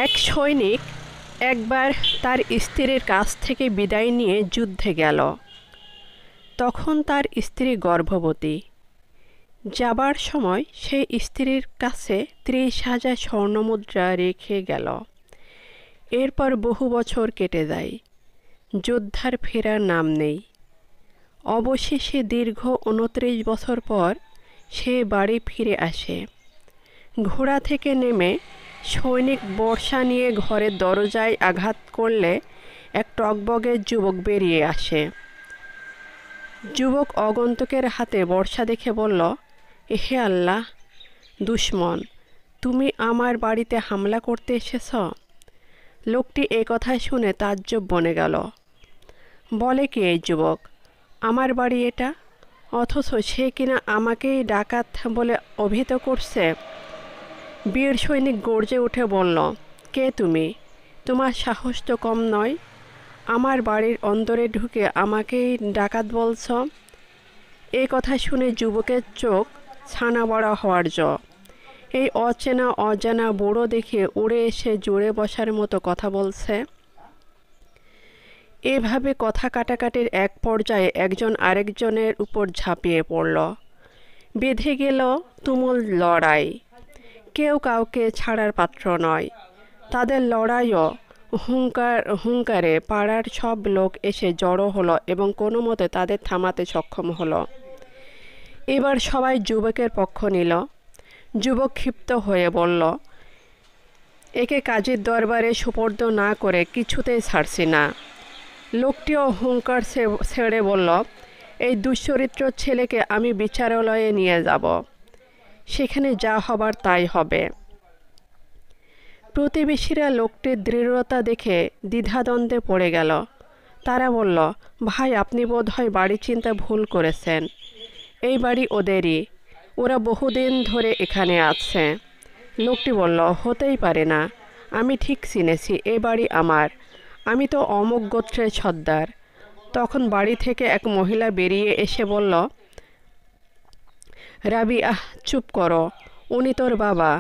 এক সৈনিক একবার তার স্ত্রীর কাছ থেকে বিদায় নিয়ে যুদ্ধে গেল। তখন তার স্ত্রী গর্ভবতী। যাবার সময় সে স্ত্রীর কাছে 30,000 স্বর্ণমুদ্রা রেখে গেল। এরপর বহু বছর কেটে যায়, যোদ্ধার ফেরার নাম নেই। অবশেষে দীর্ঘ 29 বছর পর সে বাড়ি ফিরে আসে। ঘোড়া থেকে নেমে সৈনিক বর্শা নিয়ে ঘরের দরজায় আঘাত করলে এক টগবগে যুবক বেরিয়ে আসে। যুবক আগন্তুকের হাতে বর্শা দেখে বলল, হে আল্লাহ, দুশমন, তুমি আমার বাড়িতে হামলা করতে এসেছ? লোকটি এ কথা শুনে তাজ্জব বনে গেল। বলে কি এই যুবক, আমার বাড়ি এটা, অথচ সে কিনা আমাকেই ডাকাত বলে অভিহিত করছে। বীর সৈনিক গর্জে উঠে বলল, কে তুমি? তোমার সাহস তো কম নয়, আমার বাড়ির অন্দরে ঢুকে আমাকেই ডাকাত বলছ? এ কথা শুনে যুবকের চোখ ছানা বড়া হওয়ার এই অচেনা অজানা বুড়ো দেখে উড়ে এসে জুড়ে বসার মতো কথা বলছে। এভাবে কথা কাটাকাটির এক পর্যায়ে একজন আরেকজনের উপর ঝাঁপিয়ে পড়ল। বেঁধে গেল তুমুল লড়াই। কেউ কাউকে ছাড়ার পাত্র নয়। তাদের লড়াইও হুঙ্কারে পাড়ার সব লোক এসে জড়ো হলো এবং কোনো মতে তাদের থামাতে সক্ষম হলো। এবার সবাই যুবকের পক্ষ নিল। যুবক ক্ষিপ্ত হয়ে বলল, একে কাজীর দরবারে সুপর্দ না করে কিছুতেই ছাড়ছি না। লোকটিও হুঙ্কার ছেড়ে বলল, এই দুশ্চরিত্র ছেলেকে আমি বিচারালয়ে নিয়ে যাব, সেখানে যা হবার তাই হবে। প্রতিবেশীরা লোকটির দৃঢ়তা দেখে দ্বিধাদ্বন্দ্বে পড়ে গেল। তারা বলল, ভাই, আপনি বোধহয় বাড়ি চিন্তা ভুল করেছেন। এই বাড়ি ওদেরই, ওরা বহুদিন ধরে এখানে আছে। লোকটি বলল, হতেই পারে না, আমি ঠিক চিনেছি, এ বাড়ি আমার, আমি তো অমুক গোত্রের সর্দার। তখন বাড়ি থেকে এক মহিলা বেরিয়ে এসে বলল, রাবিআহ, চুপ করো, উনি তোর বাবা,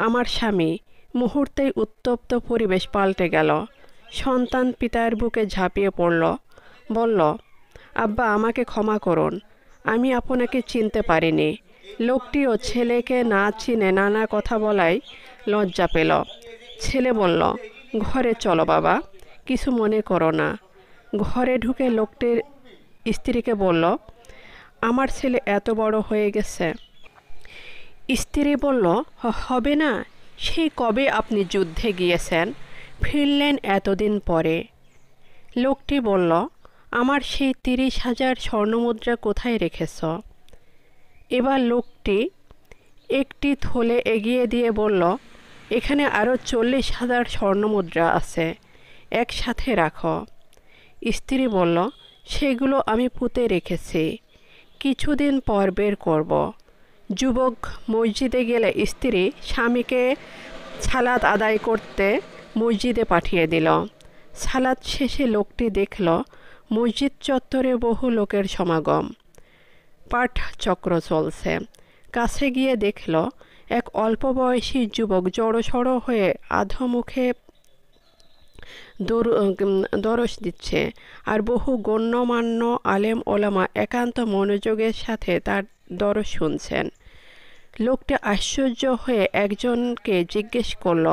আমার স্বামী। মুহূর্তেই উত্তপ্ত পরিবেশ পাল্টে গেল। সন্তান পিতার বুকে ঝাঁপিয়ে পড়ল, বলল, আব্বা, আমাকে ক্ষমা করুন, আমি আপনাকে চিনতে পারিনি। লোকটিও ছেলেকে না চিনে নানা কথা বলায় লজ্জা পেল। ছেলে বলল, ঘরে চলো বাবা, কিছু মনে করো না। ঘরে ঢুকে লোকটির স্ত্রীকে বলল, আমার ছেলে এত বড় হয়ে গেছে। স্ত্রী বলল, হবে না, সেই কবে আপনি যুদ্ধে গিয়েছেন, ফিরলেন এতদিন পরে। লোকটি বলল, আমার সেই 30,000 স্বর্ণমুদ্রা কোথায় রেখেছ? এবার লোকটি একটি থলে এগিয়ে দিয়ে বলল, এখানে আরও 40,000 স্বর্ণমুদ্রা আছে, একসাথে রাখো। স্ত্রী বলল, সেগুলো আমি পুঁতে রেখেছি, কিছুদিন পর বের করব। যুবক মসজিদে গেলে স্ত্রী স্বামীকে সালাত আদায় করতে মসজিদে পাঠিয়ে দিল। সালাত শেষে লোকটি দেখল মসজিদ চত্বরে বহু লোকের সমাগম, পাঠ চক্র চলছে। কাছে গিয়ে দেখল এক অল্প বয়সী যুবক জড়সড় হয়ে আধমুখে দরস দিচ্ছে, আর বহু গণ্যমান্য আলেম ওলামা একান্ত মনোযোগের সাথে তার দরস শুনছেন। লোকটি আশ্চর্য হয়ে একজনকে জিজ্ঞেস করল,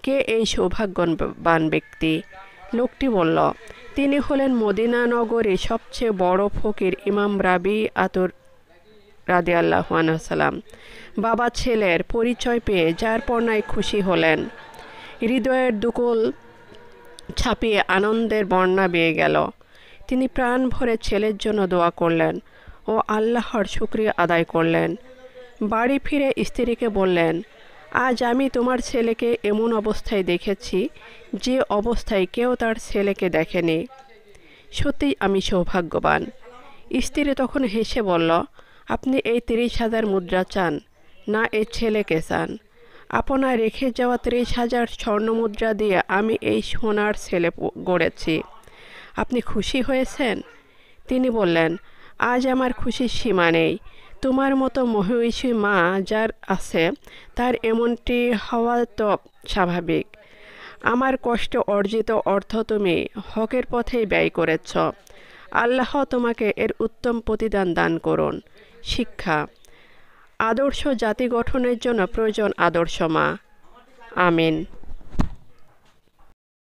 কে এই সৌভাগ্যবান ব্যক্তি? লোকটি বলল, তিনি হলেন মদিনা নগরীর সবচেয়ে বড় ফকির ইমাম রাবি আতুর রাদিয়াল্লাহু আনহু সালাম। বাবা ছেলের পরিচয় পেয়ে যার পর্নায় খুশি হলেন। হৃদয়ের দুকুল ছাপিয়ে আনন্দের বন্যা বেয়ে গেল। তিনি প্রাণ ভরে ছেলের জন্য দোয়া করলেন ও আল্লাহর শুকরিয়া আদায় করলেন। বাড়ি ফিরে স্ত্রীকে বললেন, আজ আমি তোমার ছেলেকে এমন অবস্থায় দেখেছি যে অবস্থায় কেউ তার ছেলেকে দেখেনি। সত্যিই আমি সৌভাগ্যবান। স্ত্রী তখন হেসে বলল, আপনি এই 30,000 মুদ্রা চান না এই ছেলেকে চান? আপনার রেখে যাওয়া 30,000 স্বর্ণমুদ্রা দিয়ে আমি এই সোনার ছেলে গড়েছি। আপনি খুশি হয়েছেন? তিনি বললেন, আজ আমার খুশির সীমা নেই। তোমার মতো মহিষী মা যার আছে তার এমনটি হওয়া তো স্বাভাবিক। আমার কষ্টে অর্জিত অর্থ তুমি হকের পথেই ব্যয় করেছ। আল্লাহ তোমাকে এর উত্তম প্রতিদান দান করুন। শিক্ষা: আদর্শ জাতি গঠনের জন্য প্রয়োজন আদর্শ মা। আমিন।